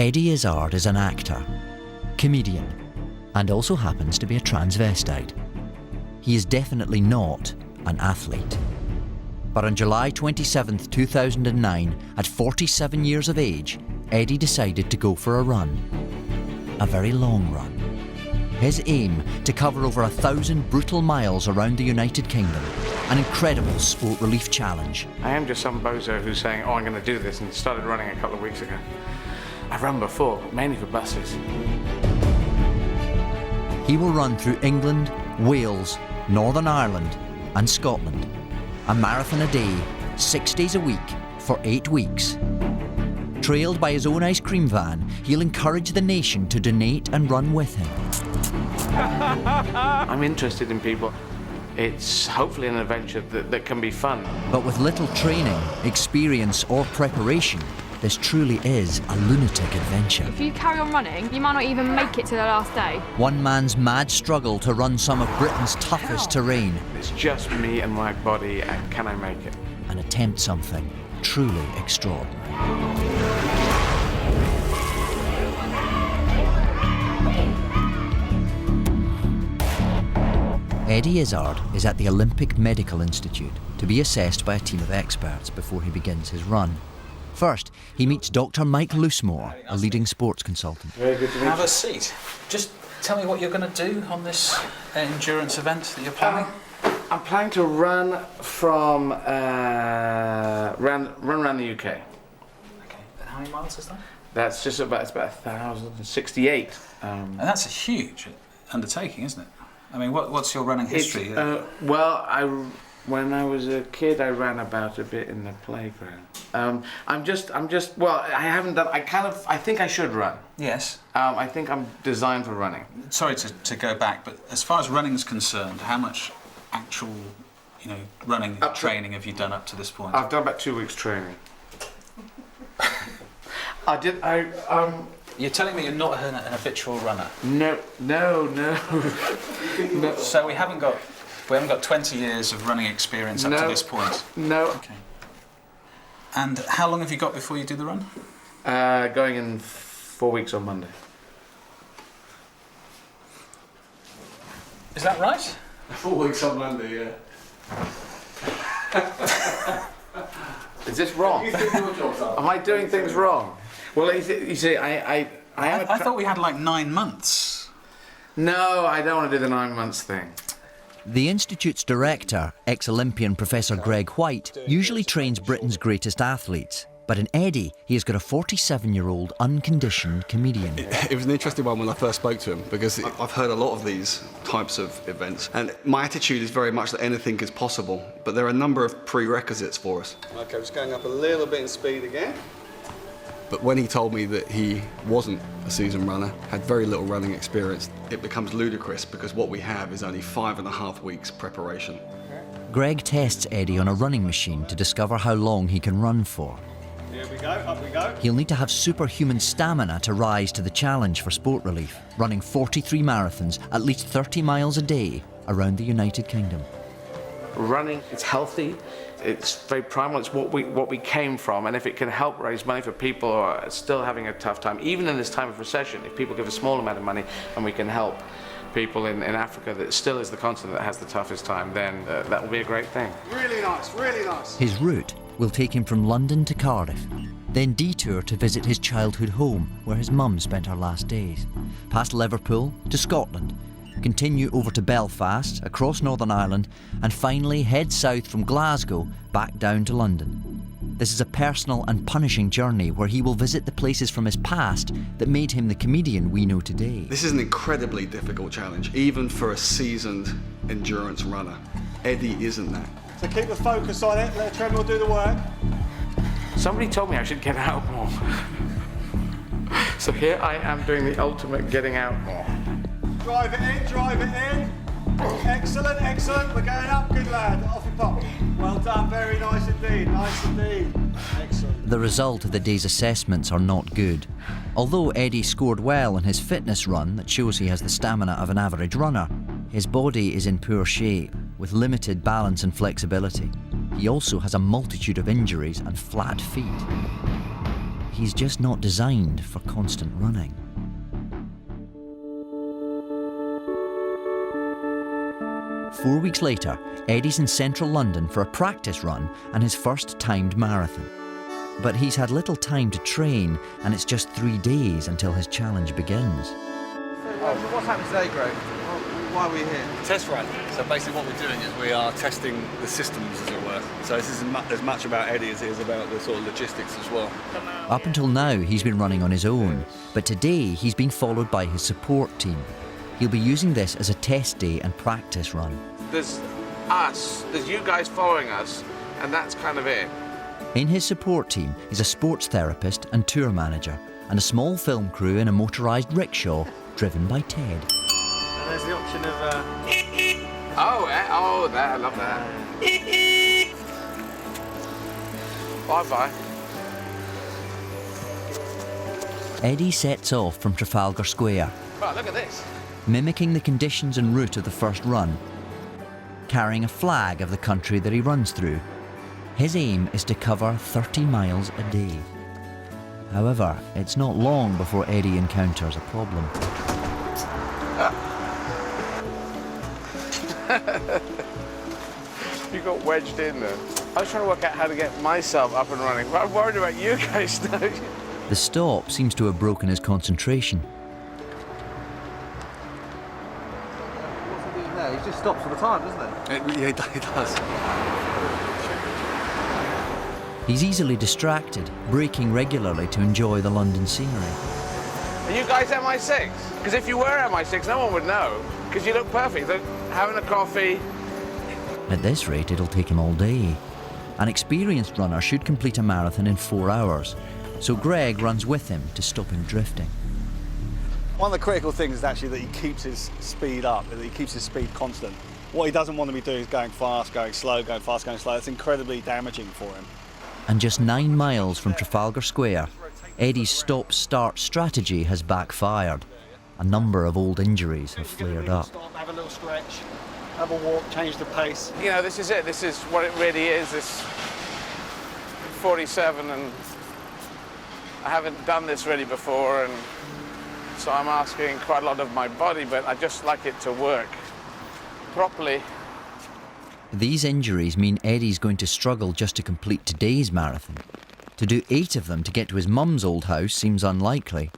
Eddie Izzard is an actor, comedian, and also happens to be a transvestite. He is definitely not an athlete. But on July 27th, 2009, at 47 years of age, Eddie decided to go for a run. A very long run. His aim, to cover over 1,000 brutal miles around the United Kingdom. An incredible sport relief challenge. I am just some bozo who's saying, oh, I'm going to do this, and started running a couple of weeks ago. I've run before, but mainly for buses. He will run through England, Wales, Northern Ireland and Scotland. A marathon a day, 6 days a week, for 8 weeks. Trailed by his own ice cream van, he'll encourage the nation to donate and run with him. I'm interested in people. It's hopefully an adventure that can be fun. But with little training, experience or preparation, this truly is a lunatic adventure. If you carry on running, you might not even make it to the last day. One man's mad struggle to run some of Britain's toughest terrain. It's just me and my body, and can I make it? And attempt something truly extraordinary. Eddie Izzard is at the Olympic Medical Institute to be assessed by a team of experts before he begins his run. First, he meets Dr. Mike Loosemore, a leading sports consultant. Very good to meet you. Have a seat. Just tell me what you're going to do on this endurance event that you're planning. I'm planning to run from run around the UK. Okay. And how many miles is that? That's just about 1,068. And that's a huge undertaking, isn't it? I mean, what's your running history? Well, when I was a kid, I ran about a bit in the playground. Well, I haven't done. I think I should run. Yes. I think I'm designed for running. Sorry to go back, but as far as running is concerned, how much actual, running training have you done up to this point? I've done about 2 weeks training. You're telling me you're not an habitual runner? No. So we haven't got 20 years of running experience up to this point? No. Okay. And how long have you got before you do the run? Going in 4 weeks on Monday. Is that right? 4 weeks on Monday, yeah. Is this wrong? Am I doing things wrong? Well, you see, I thought we had like 9 months. No, I don't want to do the 9 months thing. The Institute's director, ex-Olympian Professor Greg White, usually trains Britain's greatest athletes. But in Eddie, he has got a 47-year-old unconditioned comedian. It was an interesting one when I first spoke to him, because I've heard a lot of these types of events, and my attitude is very much that anything is possible, but there are a number of prerequisites for us. Okay, just going up a little bit in speed again. But when he told me that he wasn't a seasoned runner, had very little running experience, it becomes ludicrous, because what we have is only 5.5 weeks preparation. Greg tests Eddie on a running machine to discover how long he can run for. Here we go, up we go. He'll need to have superhuman stamina to rise to the challenge for sport relief, running 43 marathons at least 30 miles a day around the United Kingdom. Running, it's healthy, it's very primal, it's what we came from, and if it can help raise money for people who are still having a tough time, even in this time of recession, if people give a small amount of money and we can help people in Africa that still is the continent that has the toughest time, then that will be a great thing. Really nice, really nice. His route will take him from London to Cardiff, then detour to visit his childhood home where his mum spent her last days, past Liverpool to Scotland, continue over to Belfast, across Northern Ireland, and finally head south from Glasgow back down to London. This is a personal and punishing journey where he will visit the places from his past that made him the comedian we know today. This is an incredibly difficult challenge, even for a seasoned endurance runner. Eddie isn't that. So keep the focus on it, let the treadmill do the work. Somebody told me I should get out more. So here I am doing the ultimate getting out more. Drive it in, drive it in. Excellent, excellent. We're going up, good lad. Off you pop. Well done, very nice indeed, nice indeed. Excellent. The result of the day's assessments are not good. Although Eddie scored well in his fitness run that shows he has the stamina of an average runner, his body is in poor shape, with limited balance and flexibility. He also has a multitude of injuries and flat feet. he's just not designed for constant running. Four weeks later, Eddie's in central London for a practice run and his first timed marathon. But he's had little time to train, and it's just 3 days until his challenge begins. So what's happening today, Greg? Why are we here? Test run. So basically what we're doing is we are testing the systems, as it were. So this is as much about Eddie as it is about the sort of logistics as well. Up until now, he's been running on his own, but today he's been followed by his support team. He'll be using this as a test day and practice run. There's us, there's you guys following us, and that's kind of it. In his support team is a sports therapist and tour manager, and a small film crew in a motorised rickshaw driven by Ted. And there's the option of... Oh, that, I love that. Bye-bye. Eddie sets off from Trafalgar Square, Wow, look at this. mimicking the conditions and route of the first run, carrying a flag of the country that he runs through. His aim is to cover 30 miles a day. However, it's not long before Eddie encounters a problem. You got wedged in there. I was trying to work out how to get myself up and running, but I'm worried about you guys now. The stop seems to have broken his concentration. What's he doing there? He just stops for the time, doesn't he? Yeah, he does. He's easily distracted, braking regularly to enjoy the London scenery. Are you guys MI6? Because if you were MI6, no one would know, because you look perfect. Look, having a coffee. At this rate, it'll take him all day. An experienced runner should complete a marathon in 4 hours, so Greg runs with him to stop him drifting. One of the critical things is actually that he keeps his speed up, that he keeps his speed constant. What he doesn't want to be doing is going fast, going slow, going fast, going slow. It's incredibly damaging for him. And just 9 miles from Trafalgar Square, Eddie's stop-start strategy has backfired. A number of old injuries have flared up. Stop, have a little stretch, have a walk, change the pace. You know, this is it. This is what it really is. This 47, and I haven't done this really before, and so I'm asking quite a lot of my body, but I just like it to work properly. These injuries mean Eddie's going to struggle just to complete today's marathon. To do 8 of them to get to his mum's old house seems unlikely.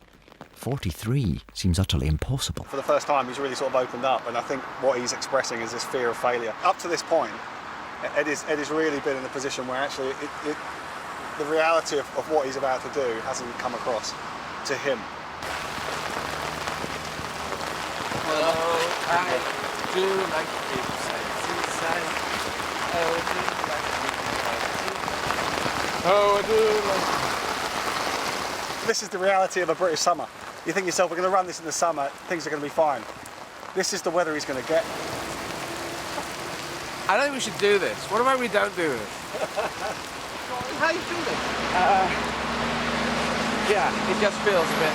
43 seems utterly impossible. For the first time, he's really sort of opened up, and I think what he's expressing is this fear of failure. Up to this point, Eddie's really been in a position where actually the reality of what he's about to do hasn't come across to him. Hello, I do like people say inside. Oh, I do like. This is the reality of a British summer. You think to yourself, we're going to run this in the summer, things are going to be fine. This is the weather he's going to get. I don't think we should do this. What about we don't do this? How are you feeling? Yeah, it just feels a bit.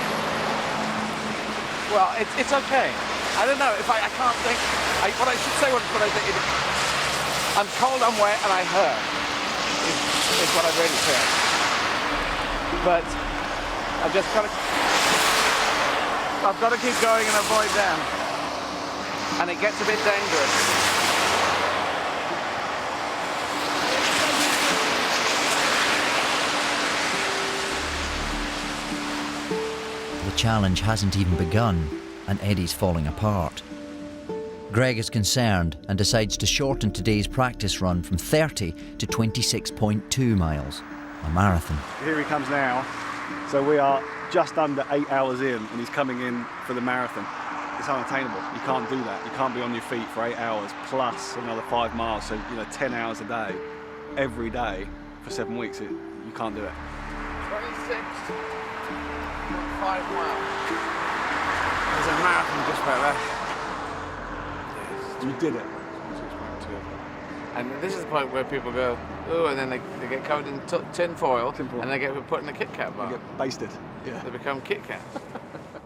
Well, it's okay. I don't know if I can't think. What I should say, what I think. I'm cold, I'm wet, and I hurt. Is what I really feel. But I've got to keep going and avoid them. And it gets a bit dangerous. The challenge hasn't even begun, and Eddie's falling apart. Greg is concerned and decides to shorten today's practice run from 30 to 26.2 miles, a marathon. Here he comes now. So we are just under 8 hours in, and he's coming in for the marathon. It's unattainable. You can't do that. You can't be on your feet for 8 hours plus another 5 miles. So 10 hours a day, every day for 7 weeks. You can't do it. 26.5 miles. There's a marathon just about that. You did it. And this is the point where people go, oh, and then they get covered in tin foil, and they get put in a Kit Kat bar. You get basted. Yeah. They become Kit Kats.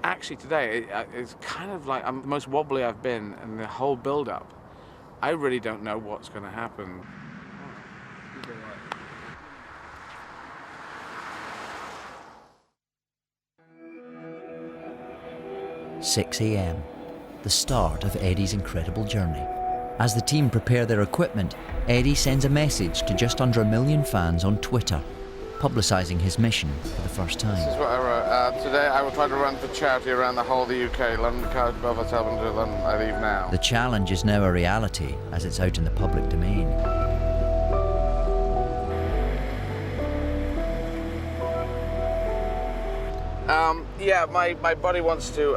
Actually, today, it's kind of like I'm the most wobbly I've been in the whole build-up. I really don't know what's going to happen. 6 a.m, the start of Eddie's incredible journey. As the team prepare their equipment, Eddie sends a message to just under 1 million fans on Twitter, publicising his mission for the first time. This is what I wrote. Today I will try to run for charity around the whole of the UK. London, Cardiff, Belfast, Melbourne to London. I leave now. The challenge is now a reality as it's out in the public domain. Yeah, my body wants to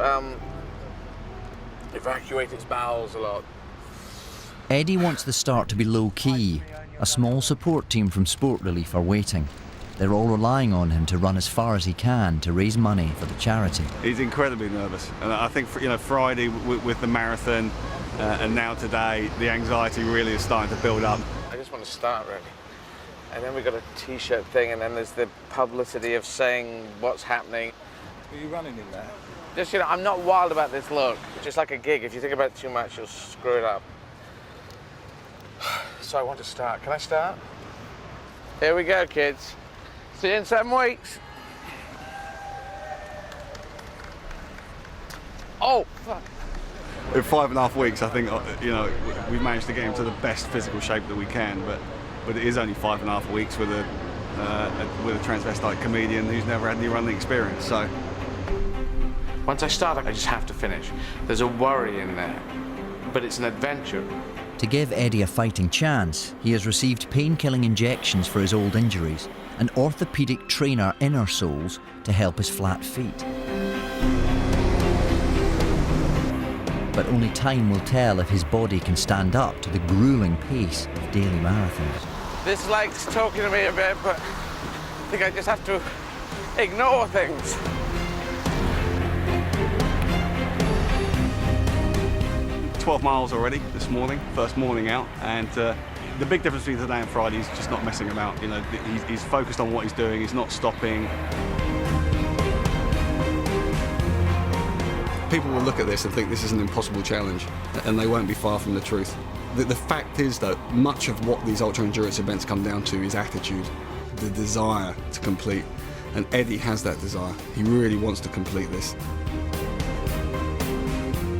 evacuate its bowels a lot. Eddie wants the start to be low-key. A small support team from Sport Relief are waiting. They're all relying on him to run as far as he can to raise money for the charity. He's incredibly nervous, and I think Friday with the marathon and now today, the anxiety really is starting to build up. I just want to start, really. And then we've got a T-shirt thing, and then there's the publicity of saying what's happening. Are you running in there? Just, I'm not wild about this look. Just like a gig, if you think about it too much, you'll screw it up. So I want to start. Can I start? Here we go, kids. See you in 7 weeks. Oh, fuck. In 5.5 weeks, I think, we've managed to get him to the best physical shape that we can, but it is only 5.5 weeks with a transvestite comedian who's never had any running experience, so. Once I start, I just have to finish. There's a worry in there, but it's an adventure. To give Eddie a fighting chance, he has received pain-killing injections for his old injuries and orthopaedic trainer inner soles to help his flat feet. But only time will tell if his body can stand up to the grueling pace of daily marathons. This like's talking to me a bit, but I think I just have to ignore things. 12 miles already this morning, first morning out, and the big difference between today and Friday is just not messing about. He's focused on what he's doing, he's not stopping. People will look at this and think this is an impossible challenge, and they won't be far from the truth. The fact is, though, much of what these ultra-endurance events come down to is attitude, the desire to complete, and Eddie has that desire. He really wants to complete this.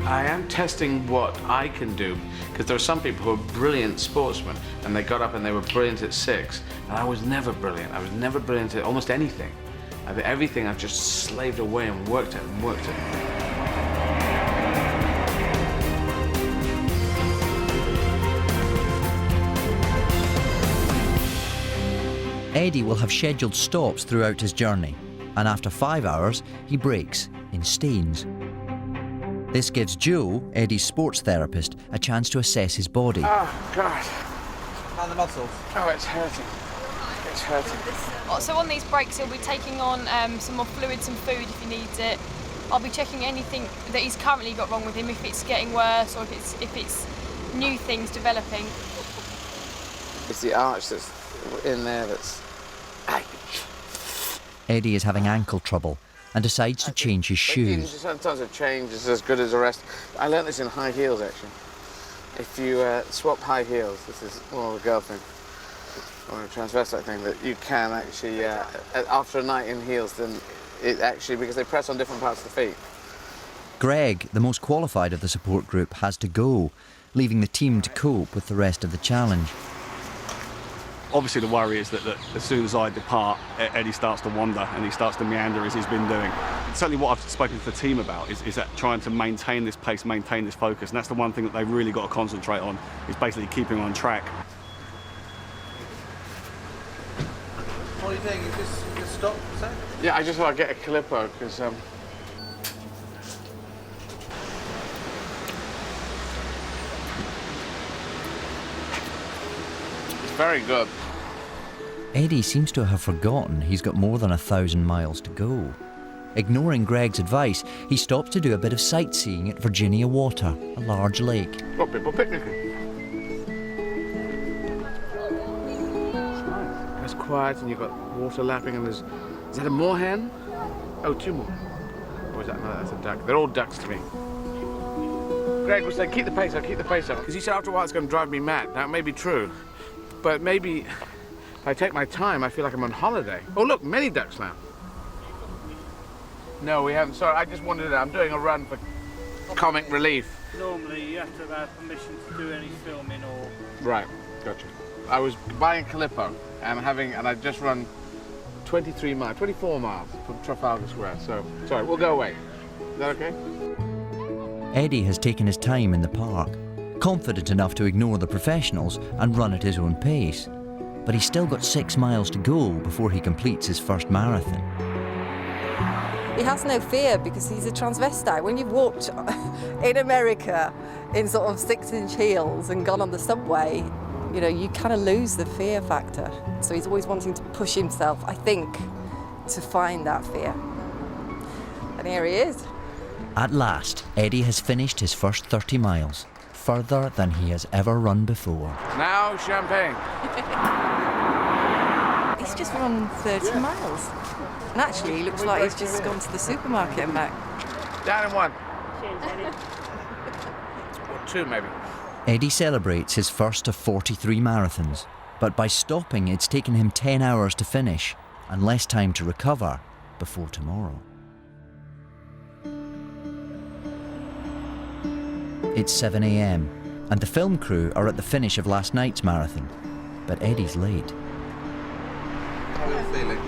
I am testing what I can do, because there are some people who are brilliant sportsmen, and they got up and they were brilliant at 6, and I was never brilliant. I was never brilliant at almost anything. Everything I've just slaved away and worked at and worked at. Eddie will have scheduled stops throughout his journey, and after 5 hours, he breaks in Staines. This gives Joe, Eddie's sports therapist, a chance to assess his body. Oh, God. How are the muscles? Oh, it's hurting. It's hurting. So on these breaks, he'll be taking on some more fluid, some food if he needs it. I'll be checking anything that he's currently got wrong with him, if it's getting worse or if it's new things developing. It's the arch that's in there that's... Eddie is having ankle trouble and decides to change his shoes. Sometimes a change is as good as a rest. I learned this in high heels, actually. If you swap high heels, this is more of a girl thing, or a transvestite thing, that you can actually, after a night in heels, then it actually, because they press on different parts of the feet. Greg, the most qualified of the support group, has to go, leaving the team to cope with the rest of the challenge. Obviously the worry is that as soon as I depart, Eddie starts to wander and he starts to meander as he's been doing. Certainly what I've spoken to the team about is that trying to maintain this pace, maintain this focus, and that's the one thing that they've really got to concentrate on, is basically keeping on track. What are you doing? You just stop, sir? Yeah, I just want to get a clipper, because... it's very good. Eddie seems to have forgotten he's got more than 1,000 miles to go. Ignoring Greg's advice, he stops to do a bit of sightseeing at Virginia Water, a large lake. Got people picnicking. It's nice. It's quiet and you've got water lapping and there's... Is that a moorhen? Oh, 2 more. Or is that... No, that's a duck. They're all ducks to me. Greg was saying, keep the pace up, keep the pace up. Because he said after a while it's going to drive me mad. Now, it may be true, but maybe... If I take my time, I feel like I'm on holiday. Oh, look, many ducks now. No, we haven't. Sorry, I just wanted to. I'm doing a run for comic relief. Normally you have to have permission to do any filming or... Right, gotcha. I was buying Calippo and I just run 24 miles from Trafalgar Square. So, sorry, we'll go away. Is that okay? Eddie has taken his time in the park, confident enough to ignore the professionals and run at his own pace. But he's still got 6 miles to go before he completes his first marathon. He has no fear because he's a transvestite. When you've walked in America in sort of 6-inch heels and gone on the subway, you know, you kind of lose the fear factor. So he's always wanting to push himself, I think, to find that fear. And here he is. At last, Eddie has finished his first 30 miles, further than he has ever run before. Now, champagne. He's just run 30 miles. And actually, he looks like he's just gone to the supermarket and back. Down in 1. Or 2, maybe. Eddie celebrates his first of 43 marathons, but by stopping, it's taken him 10 hours to finish and less time to recover before tomorrow. It's 7 a.m, and the film crew are at the finish of last night's marathon, but Eddie's late. How are you feeling?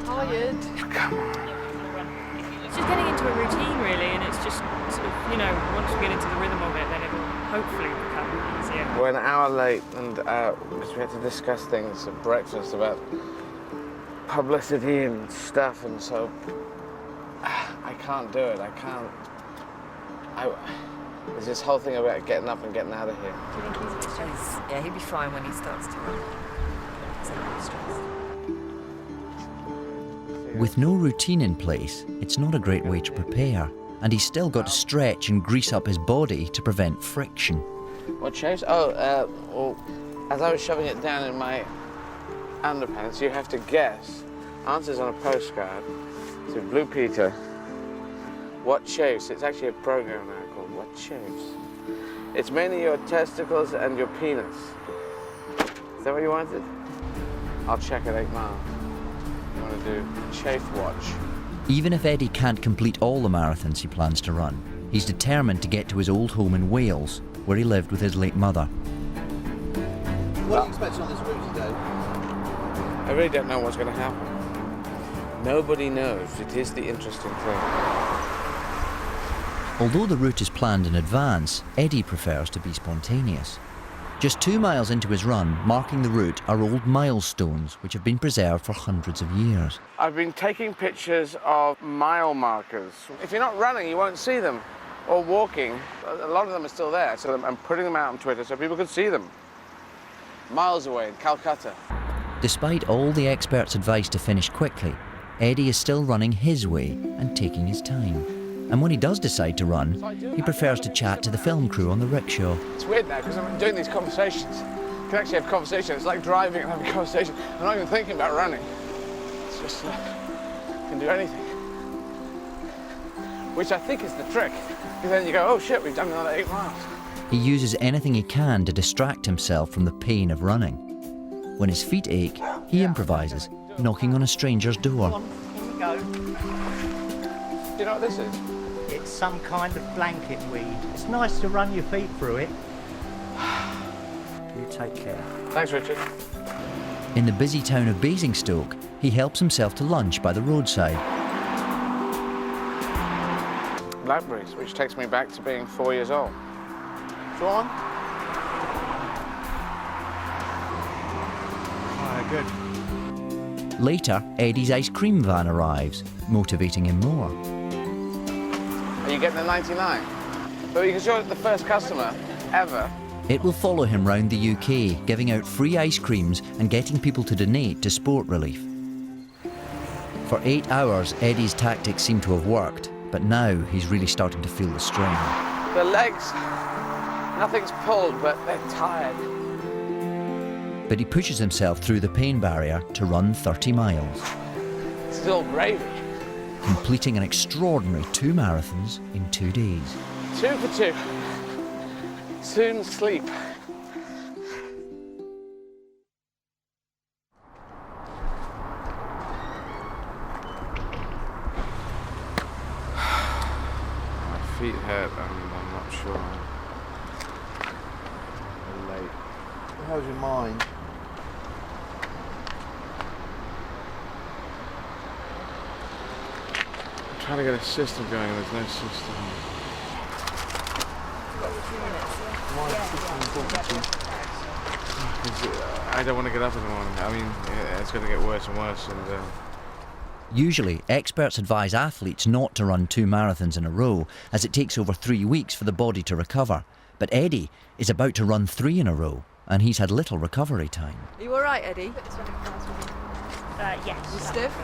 Tired. Come on. It's just getting into a routine, really, and it's just sort of, you know, once we get into the rhythm of it, then it will hopefully become easier. We're an hour late, and because we had to discuss things at breakfast about publicity and stuff, and so I can't do it. There's this whole thing about getting up and getting out of here. Do you think he's a bit stressed? Yeah, he'll be fine when he starts to run. He's a bit stressed. With no routine in place, it's not a great way to prepare, and he's still got to stretch and grease up his body to prevent friction. What shapes? Well, as I was shoving it down in my underpants, you have to guess. Answers on a postcard to Blue Peter. What shapes? It's actually a program now called What Shapes. It's mainly your testicles and your penis. Is that what you wanted? I'll check at 8 miles. You want to do Chafe Watch? Even if Eddie can't complete all the marathons he plans to run, he's determined to get to his old home in Wales, where he lived with his late mother. What are you expecting on this route today? I really don't know what's going to happen. Nobody knows. It is the interesting thing. Although the route is planned in advance, Eddie prefers to be spontaneous. Just 2 miles into his run, marking the route are old milestones which have been preserved for hundreds of years. I've been taking pictures of mile markers. If you're not running, you won't see them. Or walking, a lot of them are still there, so I'm putting them out on Twitter so people can see them. Miles away in Calcutta. Despite all the experts' advice to finish quickly, Eddie is still running his way and taking his time. And when he does decide to run, he prefers to chat to the film crew on the rickshaw. It's weird now because I'm doing these conversations. You can actually have conversations. It's like driving and having a conversation. I'm not even thinking about running. It's just, you can do anything. Which I think is the trick. Because then you go, oh shit, we've done another 8 miles. He uses anything he can to distract himself from the pain of running. When his feet ache, he improvises, knocking on a stranger's door. Come on, here we go. Do you know what this is? It's some kind of blanket weed. It's nice to run your feet through it. You take care. Thanks, Richard. In the busy town of Basingstoke, he helps himself to lunch by the roadside. Blackberries, which takes me back to being 4 years old. Go on. Good. Later, Eddie's ice cream van arrives, motivating him more. Are you getting a 99? But because you're the first customer ever. It will follow him round the UK, giving out free ice creams and getting people to donate to sport relief. For 8 hours, Eddie's tactics seem to have worked, but now he's really starting to feel the strain. The legs, nothing's pulled, but they're tired. But he pushes himself through the pain barrier to run 30 miles. Still gravy. Completing an extraordinary 2 marathons in 2 days. 2 for 2. Soon sleep. feet hurt and I'm not sure how late. How's your mind? I'm trying to get a system going and there's no system. I don't want to get up in the morning. I mean, it's going to get worse and worse. Usually, experts advise athletes not to run 2 marathons in a row, as it takes over 3 weeks for the body to recover. But Eddie is about to run 3 in a row, and he's had little recovery time. Are you all right, Eddie? Yes. You stiff?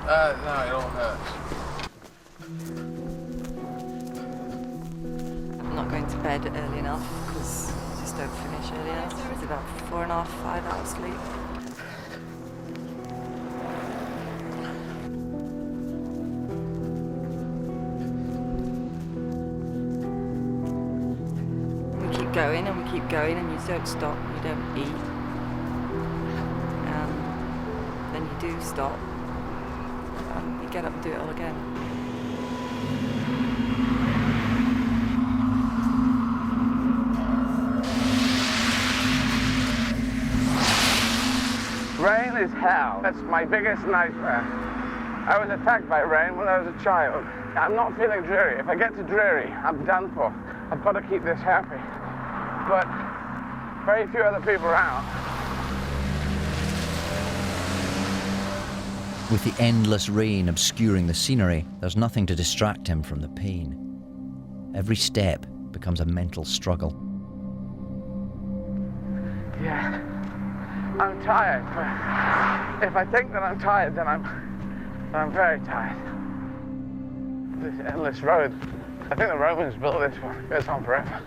No, it all hurts. I'm not going to bed early enough because I just don't finish early enough. It's about 4.5, 5 hours sleep. We keep going and we keep going and you don't stop, you don't eat. Then you do stop and you get up and do it all again. Rain is hell. That's my biggest nightmare. I was attacked by rain when I was a child. I'm not feeling dreary. If I get to dreary, I'm done for. I've got to keep this happy. But very few other people around. With the endless rain obscuring the scenery, there's nothing to distract him from the pain. Every step becomes a mental struggle. Yeah, I'm tired. But if I think that I'm tired, then I'm very tired. This endless road. I think the Romans built this one. It goes on forever.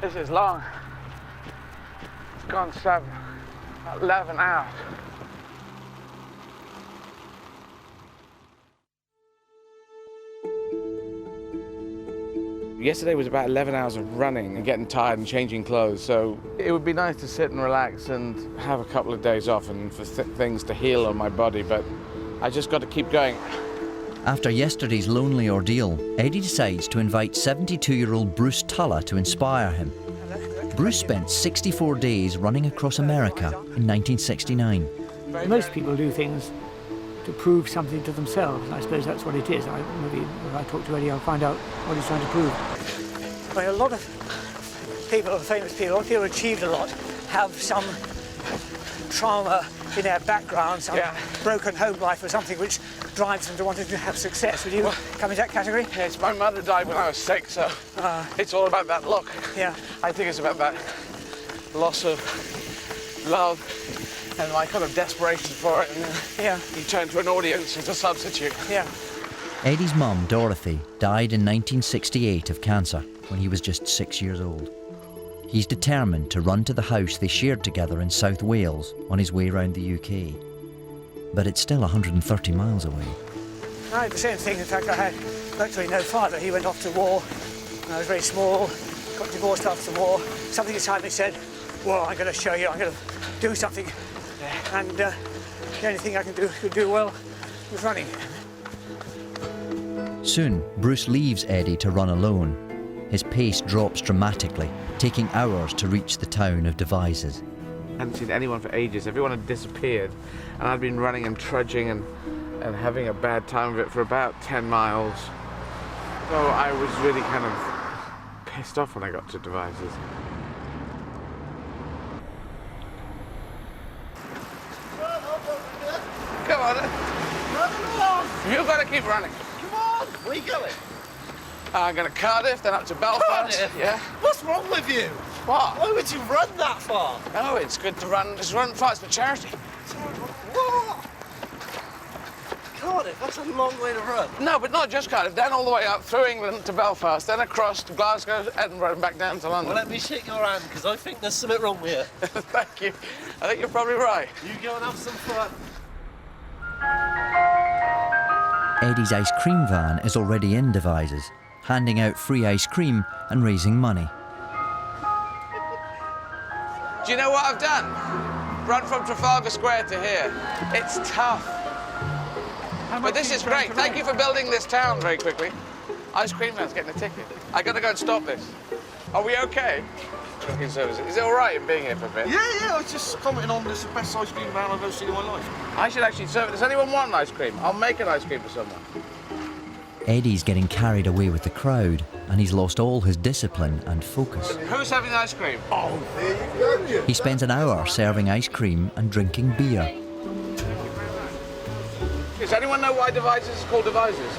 This is long. It's gone 11 hours. Yesterday was about 11 hours of running and getting tired and changing clothes, so it would be nice to sit and relax and have a couple of days off and for things to heal on my body, but I just got to keep going. After yesterday's lonely ordeal, Eddie decides to invite 72-year-old Bruce Tulla to inspire him. Bruce spent 64 days running across America in 1969. Most people do things to prove something to themselves, and I suppose that's what it is. Maybe if I talk to Eddie, I'll find out what he's trying to prove. Well, a lot of people, famous people, a lot of people who achieved a lot, have some trauma in their background, some broken home life or something which drives them to wanting to have success. Would you come in that category? Yes, my mother died when I was 6, so it's all about that look. Yeah. I think it's about that loss of love and my kind of desperation for it. And you turn to an audience as a substitute. Yeah. Eddie's mum, Dorothy, died in 1968 of cancer when he was just 6 years old. He's determined to run to the house they shared together in South Wales on his way round the UK. But it's still 130 miles away. I had the same thing. In fact, I had virtually no father. He went off to war when I was very small, got divorced after the war. Something inside me said, well, I'm going to show you, I'm going to do something. And the only thing I could do well was running. Soon, Bruce leaves Eddie to run alone. His pace drops dramatically, taking hours to reach the town of Devizes. I hadn't seen anyone for ages. Everyone had disappeared. And I'd been running and trudging and having a bad time of it for about 10 miles. So I was really kind of pissed off when I got to Devizes. Come on. You've got to keep running. Come on, where are you going? I'm going to Cardiff, then up to Belfast. Cardiff? Yeah. What's wrong with you? What? Why would you run that far? Oh, it's good to run. Just run fast for charity. What? Cardiff, that's a long way to run. No, but not just Cardiff. Then all the way up through England to Belfast, then across to Glasgow, Edinburgh, and back down to London. Well, let me shake your hand, because I think there's something wrong with you. Thank you. I think you're probably right. You go and have some fun. Eddie's ice cream van is already in Devizes, handing out free ice cream and raising money. Do you know what I've done? Run from Trafalgar Square to here. It's tough. But this is great. Thank you for building this town very quickly. Ice cream man's getting a ticket. I gotta go and stop this. Are we okay? Drinking services. Is it all right in being here for a bit? Yeah, I was just commenting on this is the best ice cream van I've ever seen in my life. I should actually serve it. Does anyone want an ice cream? I'll make an ice cream for someone. Eddie's getting carried away with the crowd, and he's lost all his discipline and focus. Who's having the ice cream? Oh, there you go. He spends an hour serving ice cream and drinking beer. Does anyone know why devices is called devices?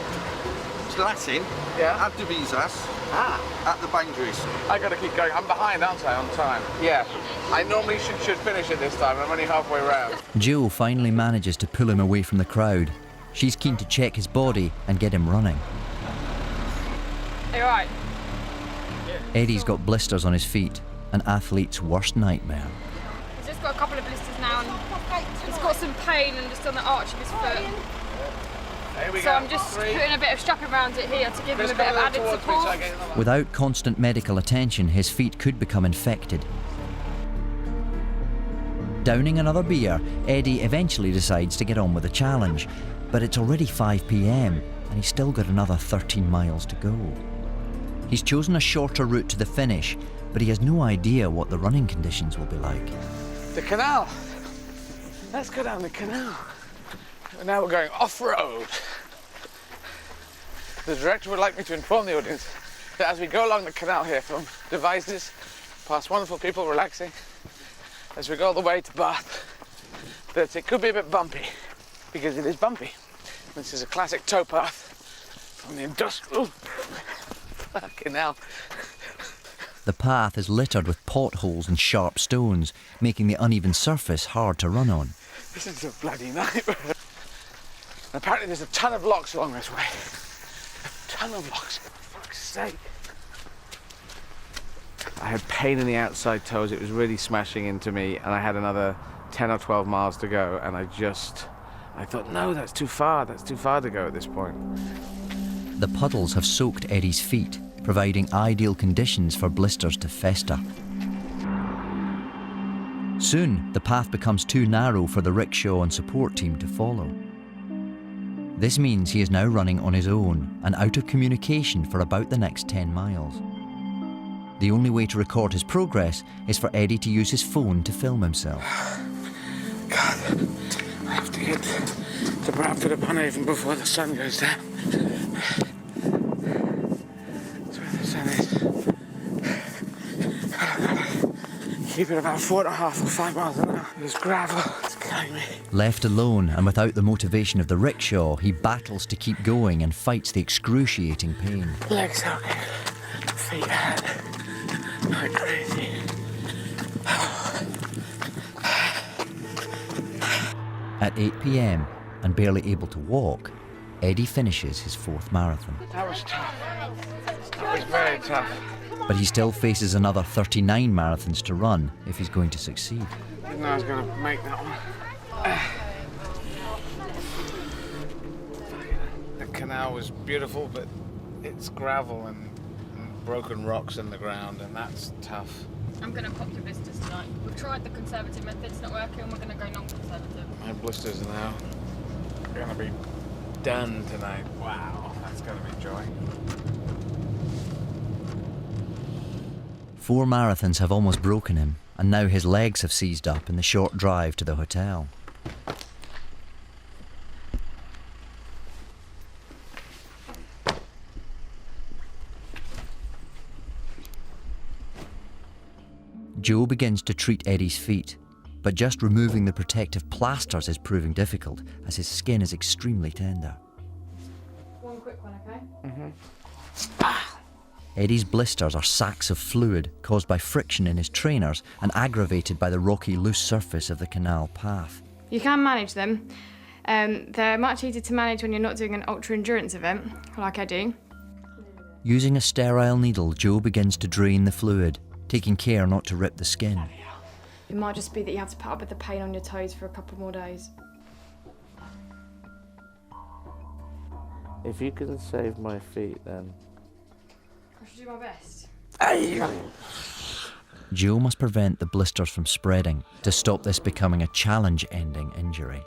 It's Latin. Yeah. Ad divisas. Ah. At the boundaries. I gotta keep going. I'm behind, aren't I, on time? Yeah. I normally should finish it this time. I'm only halfway around. Joe finally manages to pull him away from the crowd. She's keen to check his body and get him running. Are you alright? Eddie's got blisters on his feet, an athlete's worst nightmare. He's just got a couple of blisters now and he's got some pain and just on the arch of his foot. So I'm just putting a bit of strap around it here to give him a bit of added support. Without constant medical attention, his feet could become infected. Downing another beer, Eddie eventually decides to get on with the challenge. But it's already 5 p.m. and he's still got another 13 miles to go. He's chosen a shorter route to the finish, but he has no idea what the running conditions will be like. The canal. Let's go down the canal. And now we're going off-road. The director would like me to inform the audience that as we go along the canal here from Devizes, past wonderful people relaxing, as we go all the way to Bath, that it could be a bit bumpy, because it is bumpy. This is a classic towpath from the industrial canal. The path is littered with potholes and sharp stones, making the uneven surface hard to run on. This is a bloody nightmare. And apparently there's a ton of locks along this way. A ton of locks, for fuck's sake. I had pain in the outside toes. It was really smashing into me, and I had another 10 or 12 miles to go, and I thought, no, that's too far to go at this point. The puddles have soaked Eddie's feet, providing ideal conditions for blisters to fester. Soon, the path becomes too narrow for the rickshaw and support team to follow. This means he is now running on his own and out of communication for about the next 10 miles. The only way to record his progress is for Eddie to use his phone to film himself. God, I have to get to Bradford upon Avon before the sun goes down. That's where the sun is. Keep it about 4.5 or 5 miles an hour. There's gravel. It's killing me. Left alone and without the motivation of the rickshaw, he battles to keep going and fights the excruciating pain. Legs okay. Feet out. Like crazy. At 8 p.m. and barely able to walk, Eddie finishes his 4th marathon. That was tough. That was very tough. But he still faces another 39 marathons to run if he's going to succeed. I didn't know I was going to make that one. The canal was beautiful, but it's gravel and broken rocks in the ground, and that's tough. I'm going to pop your blisters tonight. We've tried the conservative method, it's not working, we're going to go non-conservative. My blisters are now going to be done tonight. Wow, that's going to be joy. 4 marathons have almost broken him, and now his legs have seized up in the short drive to the hotel. Joe begins to treat Eddie's feet, but just removing the protective plasters is proving difficult, as his skin is extremely tender. One quick one, okay? Mm-hmm. Eddie's blisters are sacs of fluid caused by friction in his trainers and aggravated by the rocky, loose surface of the canal path. You can manage them. They're much easier to manage when you're not doing an ultra-endurance event, like I do. Using a sterile needle, Joe begins to drain the fluid, taking care not to rip the skin. It might just be that you have to put up with the pain on your toes for a couple more days. If you can save my feet, then... I should do my best. Joe must prevent the blisters from spreading to stop this becoming a challenge-ending injury.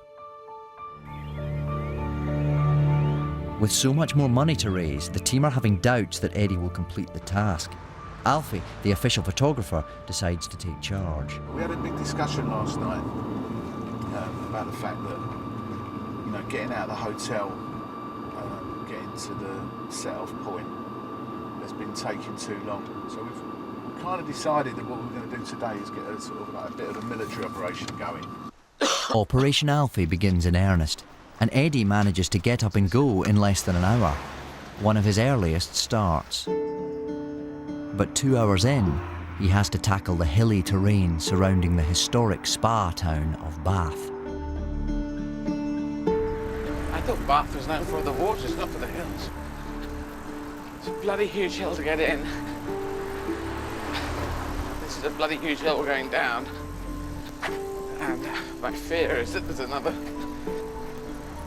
With so much more money to raise, the team are having doubts that Eddie will complete the task. Alfie, the official photographer, decides to take charge. We had a big discussion last night about the fact that, you know, getting out of the hotel, getting to the set-off point has been taking too long. So we've kind of decided that what we're going to do today is get a sort of like a bit of a military operation going. Operation Alfie begins in earnest, and Eddie manages to get up and go in less than an hour. One of his earliest starts. But 2 hours in, he has to tackle the hilly terrain surrounding the historic spa town of Bath. I thought Bath was known for the waters, not for the hills. It's a bloody huge hill to get in. This is a bloody huge hill we're going down. And my fear is that there's another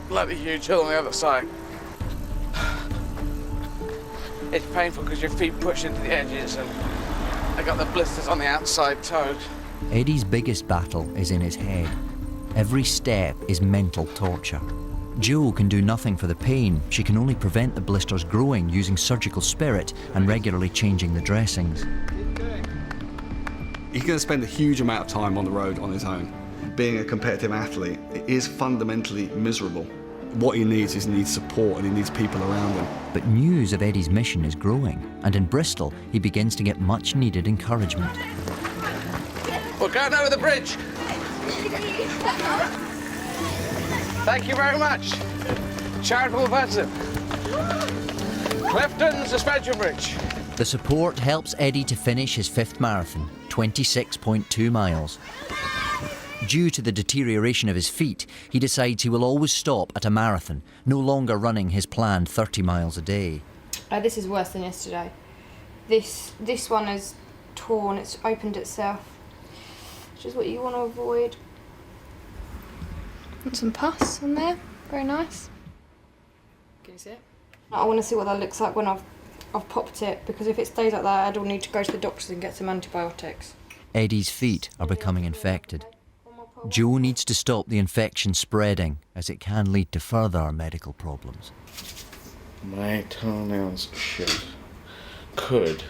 bloody huge hill on the other side. It's painful because your feet push into the edges and I got the blisters on the outside toes. Eddie's biggest battle is in his head. Every step is mental torture. Jo can do nothing for the pain. She can only prevent the blisters growing using surgical spirit and regularly changing the dressings. He's going to spend a huge amount of time on the road on his own. Being a competitive athlete, it is fundamentally miserable. What he needs is support and he needs people around him. But news of Eddie's mission is growing, and in Bristol he begins to get much needed encouragement. We're going over the bridge. Thank you very much. Charitable person. Clifton Suspension Bridge. The support helps Eddie to finish his 5th marathon, 26.2 miles. Due to the deterioration of his feet, he decides he will always stop at a marathon, no longer running his planned 30 miles a day. This is worse than yesterday. This one is torn, it's opened itself, which is what you want to avoid. And some pus on there, very nice. Can you see it? I want to see what that looks like when I've popped it, because if it stays like that, I'd need to go to the doctors and get some antibiotics. Eddie's feet are becoming infected. Jo needs to stop the infection spreading, as it can lead to further medical problems. My toenails could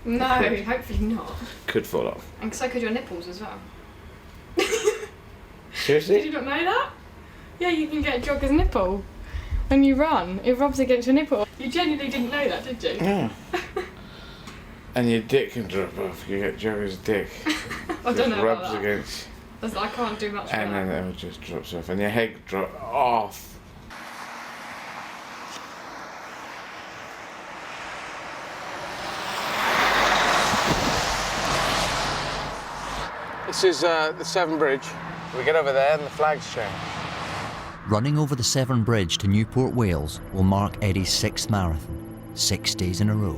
No, hopefully not. Could fall off. And so could your nipples as well. Seriously? Did you not know that? Yeah, you can get a jogger's nipple. When you run, it rubs against your nipple. You genuinely didn't know that, did you? Yeah. And your dick can drop off. You get jogger's dick. I don't know rubs about that. Against. I can't do much. And then it just drops off, and your head drops off. This is the Severn Bridge. We get over there and the flag's change. Running over the Severn Bridge to Newport, Wales will mark Eddie's 6th marathon, 6 days in a row.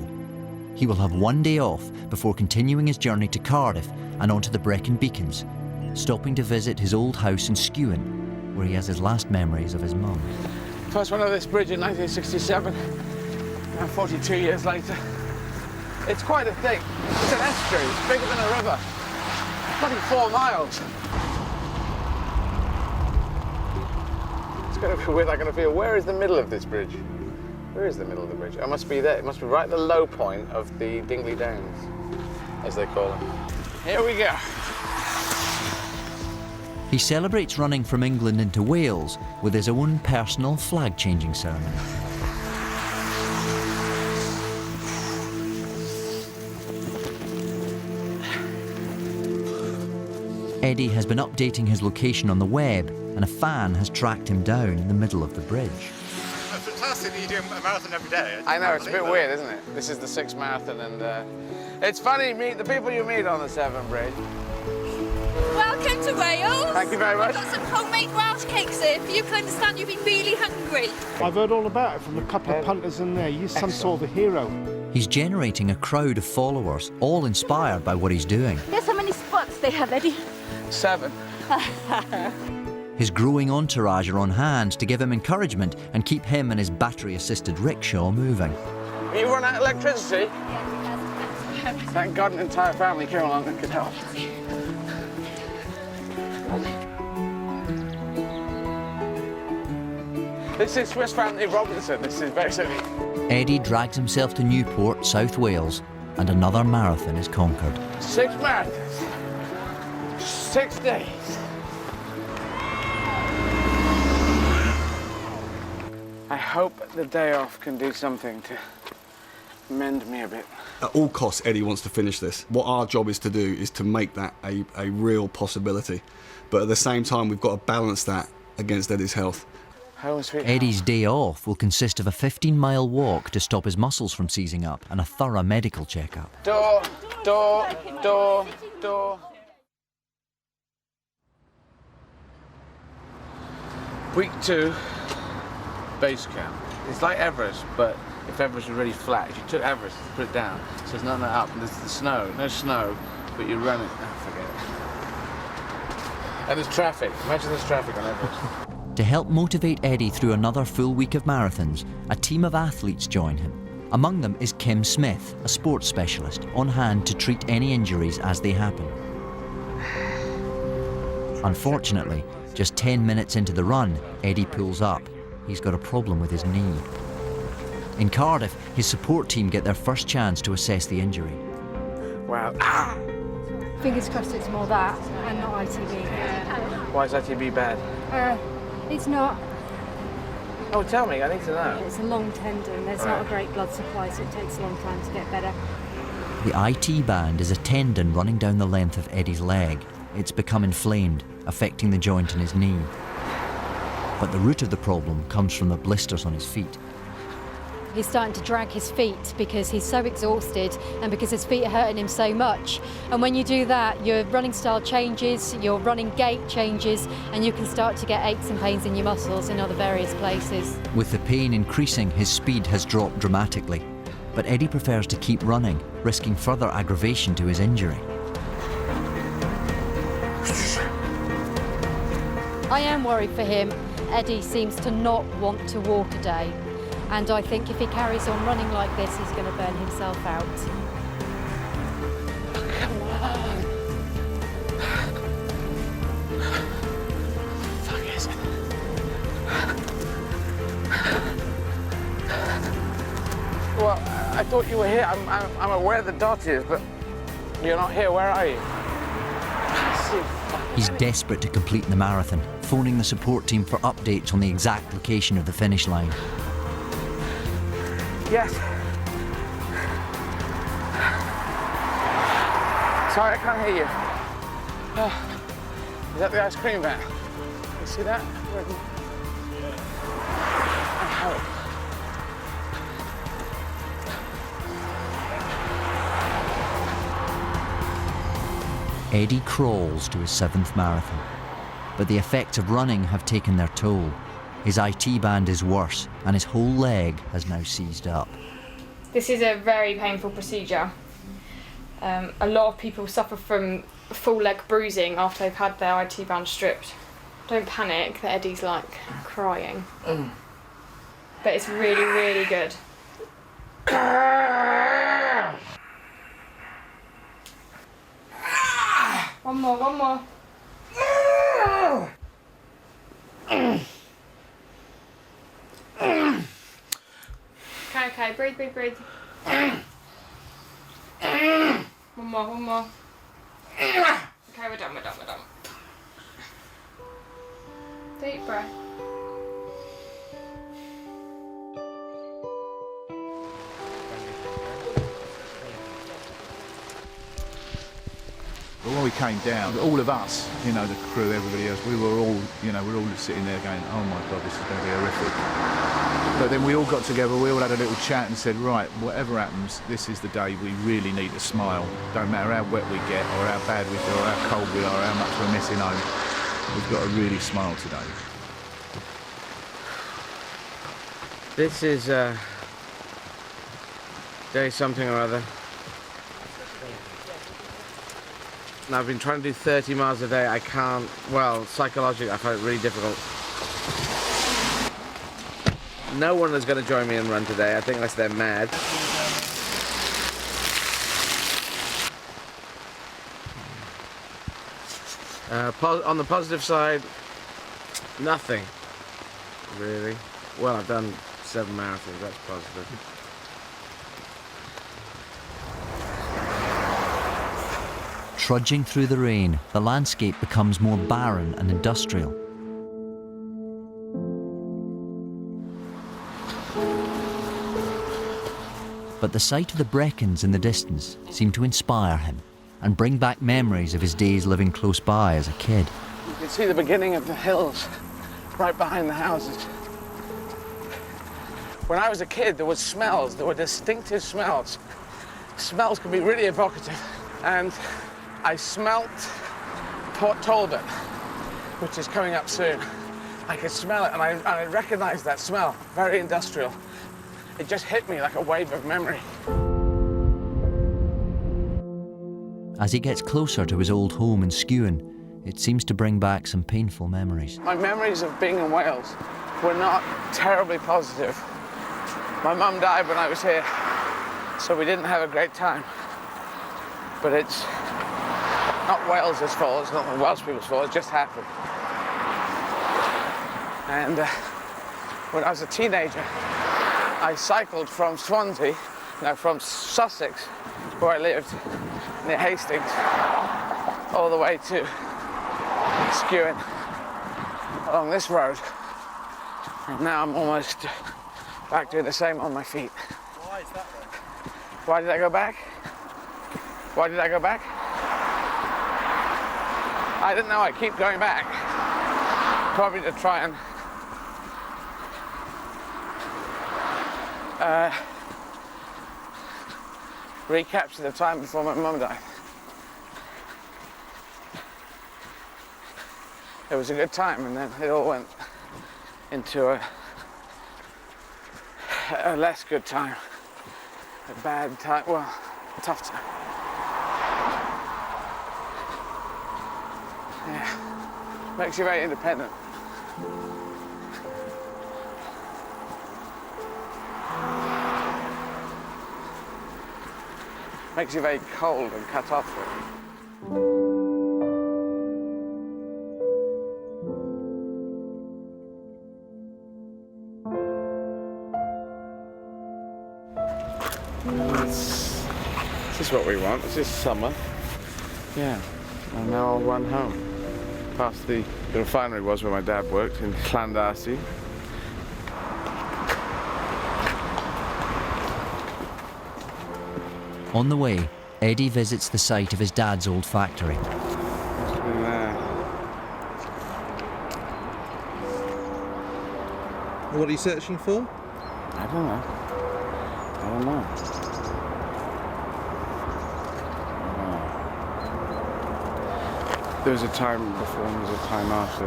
He will have 1 day off before continuing his journey to Cardiff and onto the Brecon Beacons, stopping to visit his old house in Skewen, where he has his last memories of his mum. First one over this bridge in 1967, now 42 years later. It's quite a thing. It's an estuary, it's bigger than a river. Bloody 4 miles. It's going to be weird, I'm going to feel, where is the middle of this bridge? Where is the middle of the bridge? It must be there. It must be right at the low point of the Dingley Downs, as they call them. Here we go. He celebrates running from England into Wales with his own personal flag-changing ceremony. Eddie has been updating his location on the web, and a fan has tracked him down in the middle of the bridge. It's fantastic that you do a marathon every day. I know, it's a bit weird, isn't it? This is the 6th marathon, and it's funny, meet the people you meet on the Severn Bridge. Welcome to Wales. Thank you very much. We've got some homemade Welsh cakes here for you. Can understand you've been really hungry. I've heard all about it from a couple of punters in there. You're some sort of a hero. He's generating a crowd of followers, all inspired by what he's doing. Guess how many spots they have, Eddie? 7. His growing entourage are on hand to give him encouragement and keep him and his battery-assisted rickshaw moving. You run out of electricity? Thank God an entire family came along and could help. This is Swiss Family Robinson. This is basically... Eddie drags himself to Newport, South Wales, and another marathon is conquered. 6 marathons. 6 days. I hope the day off can do something to mend me a bit. At all costs, Eddie wants to finish this. What our job is to do is to make that a real possibility. But at the same time, we've got to balance that against Eddie's health. Eddie's day off will consist of a 15-mile walk to stop his muscles from seizing up and a thorough medical checkup. Door, door, door, door. Week 2, base camp. It's like Everest, but if Everest was really flat, if you took Everest and put it down, so there's nothing up, and there's the snow, no snow, but you run it, forget it. And there's traffic. Imagine there's traffic on Everest. To help motivate Eddie through another full week of marathons, a team of athletes join him. Among them is Kim Smith, a sports specialist, on hand to treat any injuries as they happen. Unfortunately, just 10 minutes into the run, Eddie pulls up. He's got a problem with his knee. In Cardiff, his support team get their first chance to assess the injury. Wow. Fingers crossed it's more that and not ITB. Why is ITB bad? It's not. Oh, tell me, I need to know. It's a long tendon. There's not a great blood supply, so it takes a long time to get better. The IT band is a tendon running down the length of Eddie's leg. It's become inflamed, affecting the joint in his knee. But the root of the problem comes from the blisters on his feet. He's starting to drag his feet because he's so exhausted and because his feet are hurting him so much. And when you do that, your running style changes, your running gait changes, and you can start to get aches and pains in your muscles in other various places. With the pain increasing, his speed has dropped dramatically. But Eddie prefers to keep running, risking further aggravation to his injury. I am worried for him. Eddie seems to not want to walk a day. And I think if he carries on running like this, he's going to burn himself out. Come on. Fuck is it? Well, I thought you were here. I'm aware the dot is, but you're not here. Where are you? He's desperate to complete the marathon, phoning the support team for updates on the exact location of the finish line. Yes. Sorry, I can't hear you. Is that the ice cream van? You see that? Help. Eddie crawls to his 7th marathon, but the effects of running have taken their toll. His IT band is worse, and his whole leg has now seized up. This is a very painful procedure. A lot of people suffer from full leg bruising after they've had their IT band stripped. Don't panic that Eddie's like crying. But it's really, really good. One more, one more. Okay, breathe, breathe, breathe. One more, one more. Okay, we're done, we're done, we're done. Deep breath. But when we came down, all of us, you know, the crew, everybody else, we were all, you know, we're all sitting there going, oh my God, this is going to be horrific. But then we all got together, we all had a little chat and said, right, whatever happens, this is the day we really need to smile. Don't matter how wet we get, or how bad we feel, or how cold we are, or how much we're missing home. We've got to really smile today. This is day something or other. And I've been trying to do 30 miles a day. I can't, well, psychologically I find it really difficult. No one is going to join me and run today, I think, unless they're mad. On the positive side, nothing, really. Well, I've done 7 marathons, that's positive. Trudging through the rain, the landscape becomes more barren and industrial. But the sight of the Brecons in the distance seemed to inspire him and bring back memories of his days living close by as a kid. You can see the beginning of the hills right behind the houses. When I was a kid, there were smells, there were distinctive smells. Smells can be really evocative. And I smelt Port Talbot, which is coming up soon. I could smell it, and I recognized that smell, very industrial. It just hit me like a wave of memory. As he gets closer to his old home in Skewen, it seems to bring back some painful memories. My memories of being in Wales were not terribly positive. My mum died when I was here, so we didn't have a great time. But it's not Wales's fault, it's not the Welsh people's fault, it just happened. And when I was a teenager, I cycled from Swansea, from Sussex, where I lived, near Hastings, all the way to Skewen, along this road. And now I'm almost back doing the same on my feet. Why is that then? Why did I go back? Why did I go back? I didn't know, I keep going back. Probably to try and recapture the time before my mum died. It was a good time, and then it all went into a less good time, a bad time, well, a tough time. Yeah, makes you very independent. Makes you very cold and cut off. This is what we want. This is summer. Yeah, and now I'll run home. Past the refinery was where my dad worked in Llandarcy. On the way, Eddie visits the site of his dad's old factory. What are you searching for? I don't know. There was a time before and there was a time after,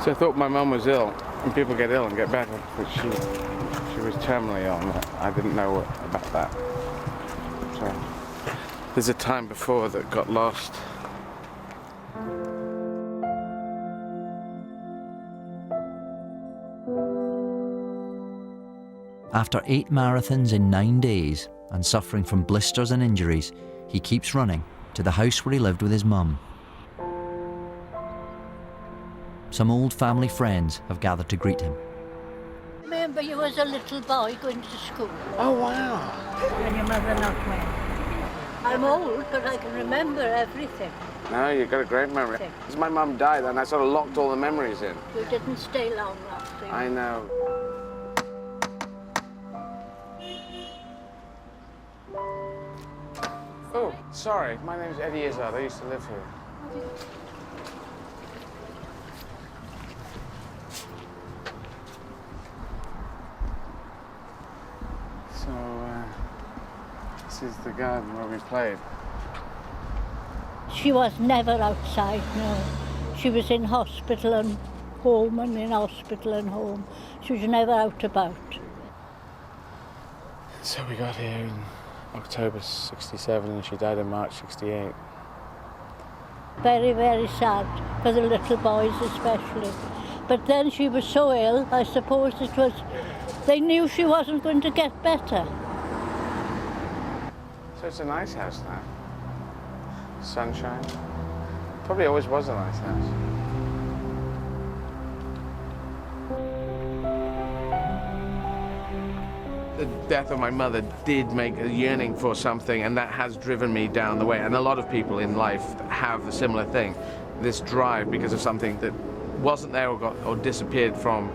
so I thought my mum was ill, and people get ill and get better, but she was terminally ill, and I didn't know about that. So there's a time before that got lost. After 8 marathons in 9 days and suffering from blisters and injuries, he keeps running to the house where he lived with his mum. Some old family friends have gathered to greet him. Remember you as a little boy going to school. Oh, wow. And your mother not well. I'm old, but I can remember everything. No, you've got a great memory. Because my mum died and I sort of locked all the memories in. You didn't stay long after. I know. Oh, sorry. My name's Eddie Izzard. I used to live here. So, this is the garden where we played. She was never outside, no. She was in hospital and home and in hospital and home. She was never out about. So we got here in October '67 and she died in March '68. Very, very sad for the little boys especially. But then she was so ill, I suppose it was, they knew she wasn't going to get better. So it's a nice house now. Sunshine. Probably always was a nice house. The death of my mother did make a yearning for something, and that has driven me down the way. And a lot of people in life have a similar thing, this drive because of something that wasn't there or disappeared from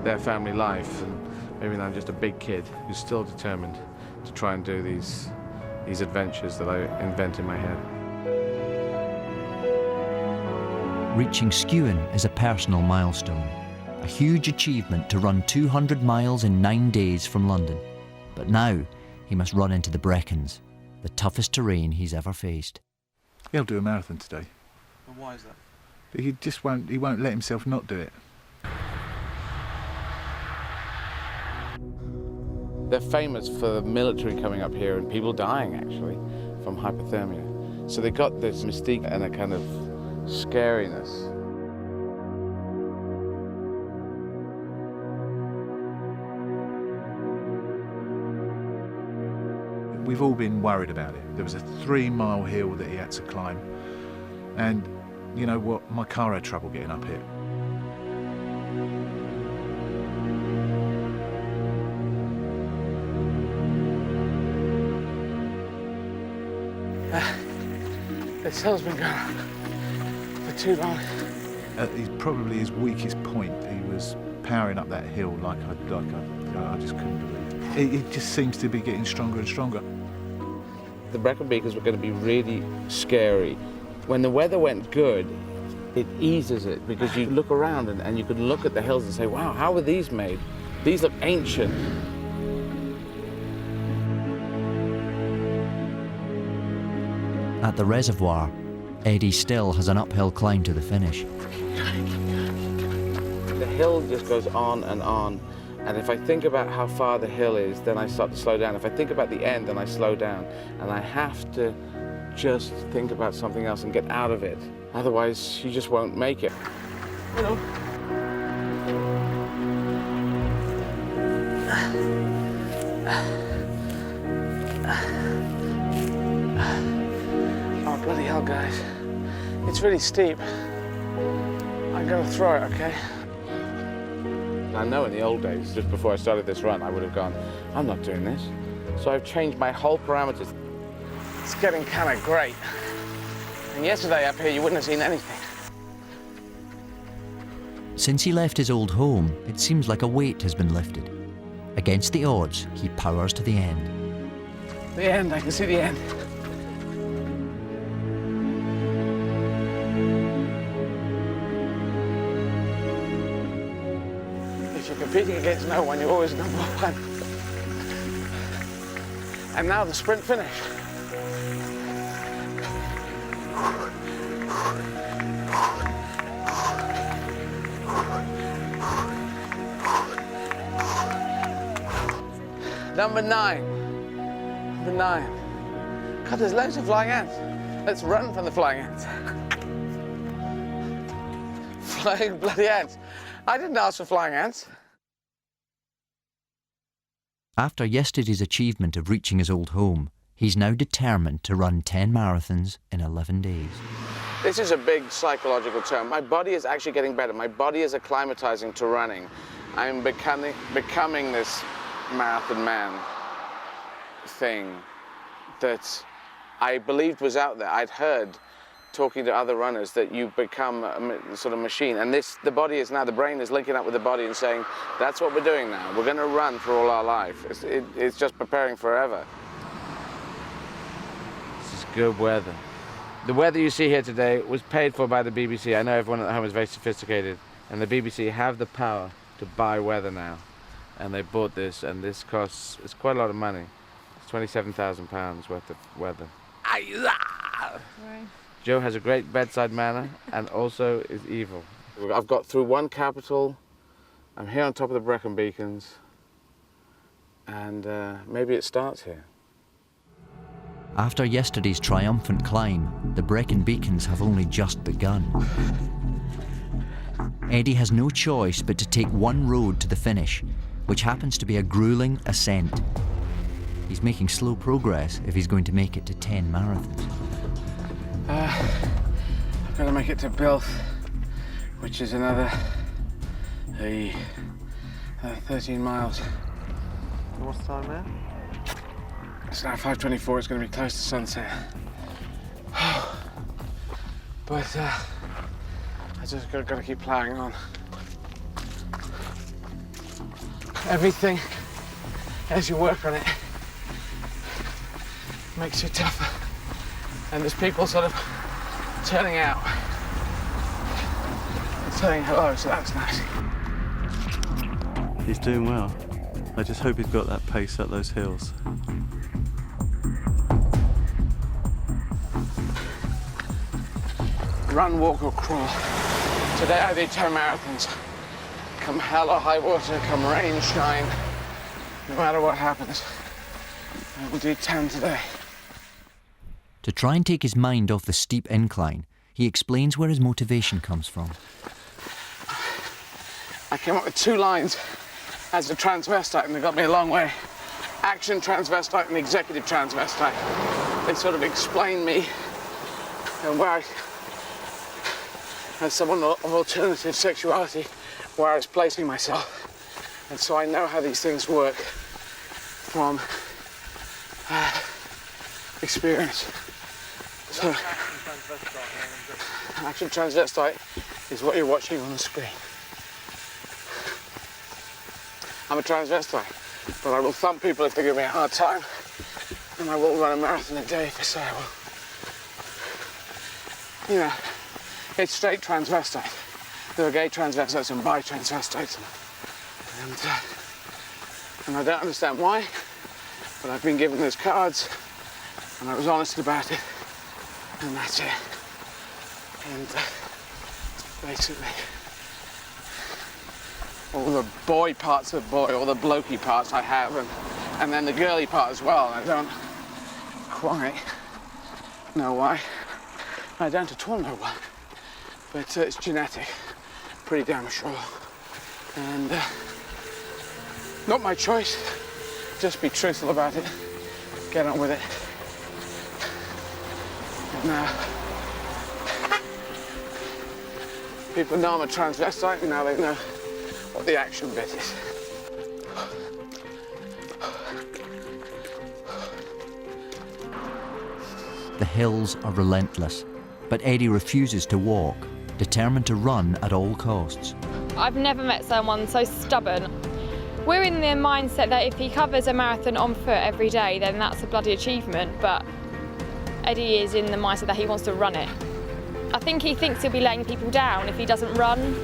their family life. And maybe I'm just a big kid who's still determined to try and do these adventures that I invent in my head. Reaching Skewin is a personal milestone, a huge achievement to run 200 miles in 9 days from London. But now he must run into the Brecons, the toughest terrain he's ever faced. He'll do a marathon today. Well, why is that? But he won't let himself not do it. They're famous for the military coming up here and people dying, actually, from hypothermia. So they got this mystique and a kind of scariness. We've all been worried about it. There was a 3-mile hill that he had to climb. And you know what? My car had trouble getting up it. This hill's been going on for too long. At probably his weakest point, he was powering up that hill like I just couldn't believe it. It just seems to be getting stronger and stronger. The Brecon Beacons were going to be really scary. When the weather went good, it eases it because you look around and you could look at the hills and say, wow, how were these made? These look ancient. At the reservoir, Eddie still has an uphill climb to the finish. The hill just goes on, and if I think about how far the hill is, then I start to slow down. If I think about the end, then I slow down, and I have to just think about something else and get out of it. Otherwise, you just won't make it. Hello. Oh, bloody hell, guys. It's really steep. I'm gonna throw it, okay? I know in the old days, just before I started this run, I would have gone, I'm not doing this. So I've changed my whole parameters. It's getting kind of great. And yesterday up here, you wouldn't have seen anything. Since he left his old home, it seems like a weight has been lifted. Against the odds, he powers to the end. The end, I can see the end. If you're competing against no one, you're always number one. And now the sprint finish. Number 9. Number 9. God, there's loads of flying ants. Let's run from the flying ants. Flying bloody ants. I didn't ask for flying ants. After yesterday's achievement of reaching his old home, he's now determined to run 10 marathons in 11 days. This is a big psychological term. My body is actually getting better. My body is acclimatizing to running. I'm becoming this marathon man thing that I believed was out there. I'd heard, talking to other runners, that you become a sort of machine. And the body is now, the brain is linking up with the body and saying, that's what we're doing now. We're going to run for all our life. It's just preparing forever. This is good weather. The weather you see here today was paid for by the BBC. I know everyone at home is very sophisticated, and the BBC have the power to buy weather now. And they bought this, and this costs, it's quite a lot of money. It's £27,000 worth of weather. Right. Joe has a great bedside manner and also is evil. I've got through one capital, I'm here on top of the Brecon Beacons, and maybe it starts here. After yesterday's triumphant climb, the Brecon Beacons have only just begun. Eddie has no choice but to take one road to the finish, which happens to be a grueling ascent. He's making slow progress if he's going to make it to 10 marathons. I've got to make it to Bilth, which is another 13 miles. What's the time now? It's now 5:24. It's going to be close to sunset. But I just got to keep ploughing on. Everything, as you work on it, makes you tougher. And there's people sort of turning out and saying hello, so that's nice. He's doing well. I just hope he's got that pace up those hills. Run, walk or crawl. Today I do 10 marathons. Come hell or high water, come rain, shine. No matter what happens, I will do 10 today. To try and take his mind off the steep incline, he explains where his motivation comes from. I came up with 2 lines as a transvestite, and they got me a long way. Action transvestite and executive transvestite. They sort of explain me and where I, as someone of alternative sexuality, where I was placing myself. And so I know how these things work from experience. So, action transvestite is what you're watching on the screen. I'm a transvestite, but I will thump people if they give me a hard time, and I will run a marathon a day if I say I will. You know, it's straight transvestite. There are gay transvestites and bi transvestites, and I don't understand why, but I've been given those cards, and I was honest about it, and that's it. And basically, all the boy parts of boy, all the blokey parts I have, and then the girly part as well. I don't quite know why. I don't at all know why, but it's genetic, pretty damn sure. And not my choice, just be truthful about it, get on with it. And people know I'm a transvestite, and now they know what the action bit is. The hills are relentless, but Eddie refuses to walk, determined to run at all costs. I've never met someone so stubborn. We're in the mindset that if he covers a marathon on foot every day, then that's a bloody achievement, but Eddie is in the mindset that he wants to run it. I think he thinks he'll be letting people down if he doesn't run.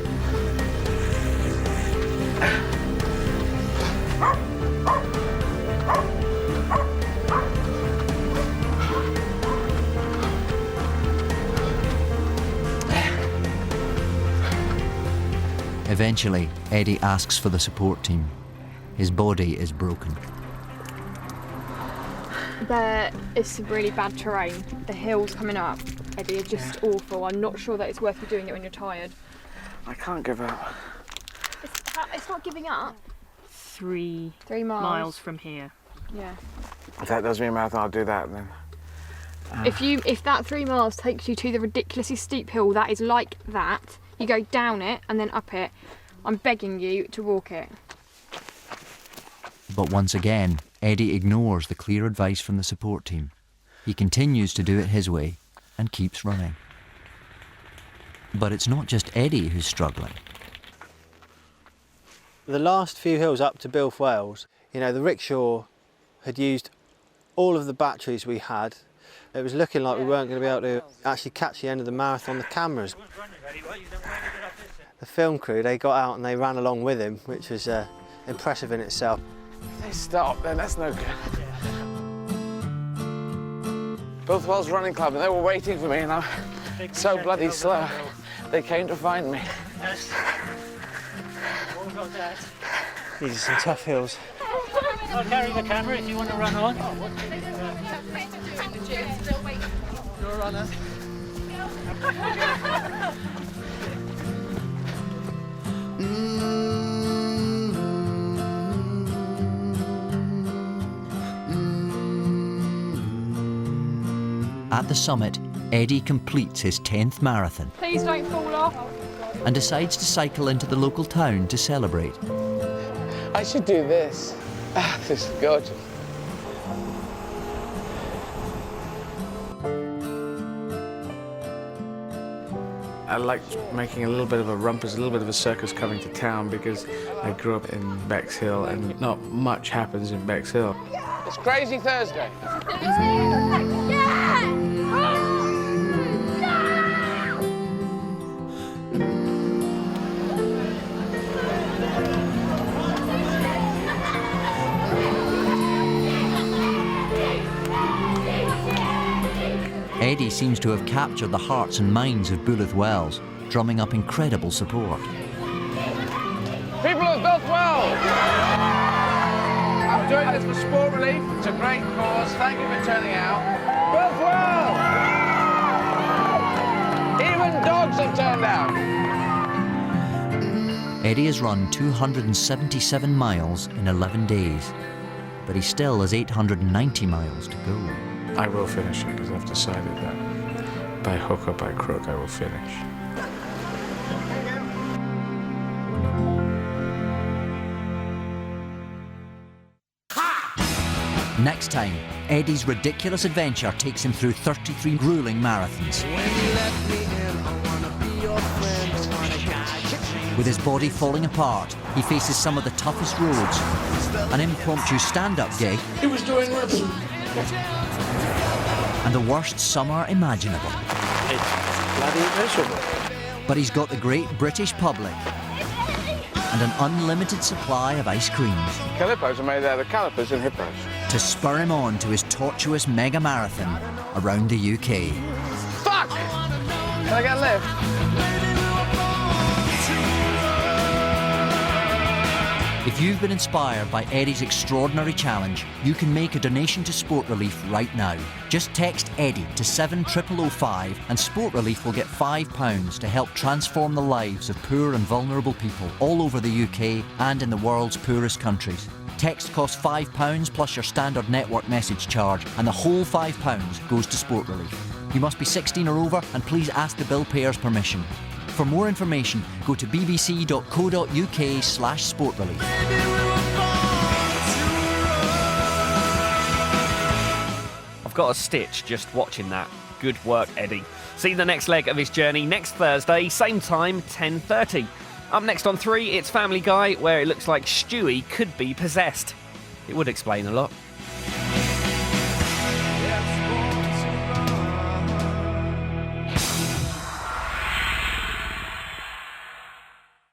Eventually, Eddie asks for the support team. His body is broken. There is some really bad terrain. The hills coming up, Eddie, are just awful. I'm not sure that it's worth you doing it when you're tired. I can't give up. It's not giving up. 3 miles from here. Yeah. If that does me a marathon, I'll do that then. If that 3 miles takes you to the ridiculously steep hill that is like that, you go down it and then up it, I'm begging you to walk it. But once again, Eddie ignores the clear advice from the support team. He continues to do it his way and keeps running. But it's not just Eddie who's struggling. The last few hills up to Bilf Wales, you know, the rickshaw had used all of the batteries we had. It was looking like we weren't going to be able to actually catch the end of the marathon, the cameras. The film crew, they got out and they ran along with him, which was impressive in itself. If they stop, then that's no good. Bilf Wales Running Club, and they were waiting for me, and I'm so bloody slow. They came to find me. These are some tough hills. I'll carry the camera if you want to run on. You're a runner. At the summit, Eddie completes his 10th marathon Please don't fall off. and decides to cycle into the local town to celebrate. I should do this. This is gorgeous. I liked making a little bit of a rumpus, a little bit of a circus coming to town because I grew up in Bexhill and not much happens in Bexhill. It's Crazy Thursday. Eddie seems to have captured the hearts and minds of Bulith Wells, drumming up incredible support. People of Bulith Wells! I'm doing this for sport relief. It's a great cause. Thank you for turning out. Bulith Wells! Even dogs have turned out. Eddie has run 277 miles in 11 days, but he still has 890 miles to go. I will finish it because I've decided that by hook or by crook I will finish. Next time, Eddie's ridiculous adventure takes him through 33 grueling marathons. With his body falling apart, he faces some of the toughest roads, an impromptu stand-up gig, He was doing ribbon. and the worst summer imaginable. It's bloody miserable. But he's got the great British public and an unlimited supply of ice creams Calipos are made out of calipers and hippos. to spur him on to his tortuous mega marathon around the UK. Fuck! Can I get a lift? If you've been inspired by Eddie's extraordinary challenge, you can make a donation to Sport Relief right now. Just text Eddie to 70005 and Sport Relief will get £5 to help transform the lives of poor and vulnerable people all over the UK and in the world's poorest countries. Text costs £5 plus your standard network message charge, and the whole £5 goes to Sport Relief. You must be 16 or over, and please ask the bill payer's permission. For more information, go to bbc.co.uk/sportrelief. I've got a stitch just watching that. Good work, Eddie. See the next leg of his journey next Thursday, same time, 10:30. Up next on 3, it's Family Guy, where it looks like Stewie could be possessed. It would explain a lot.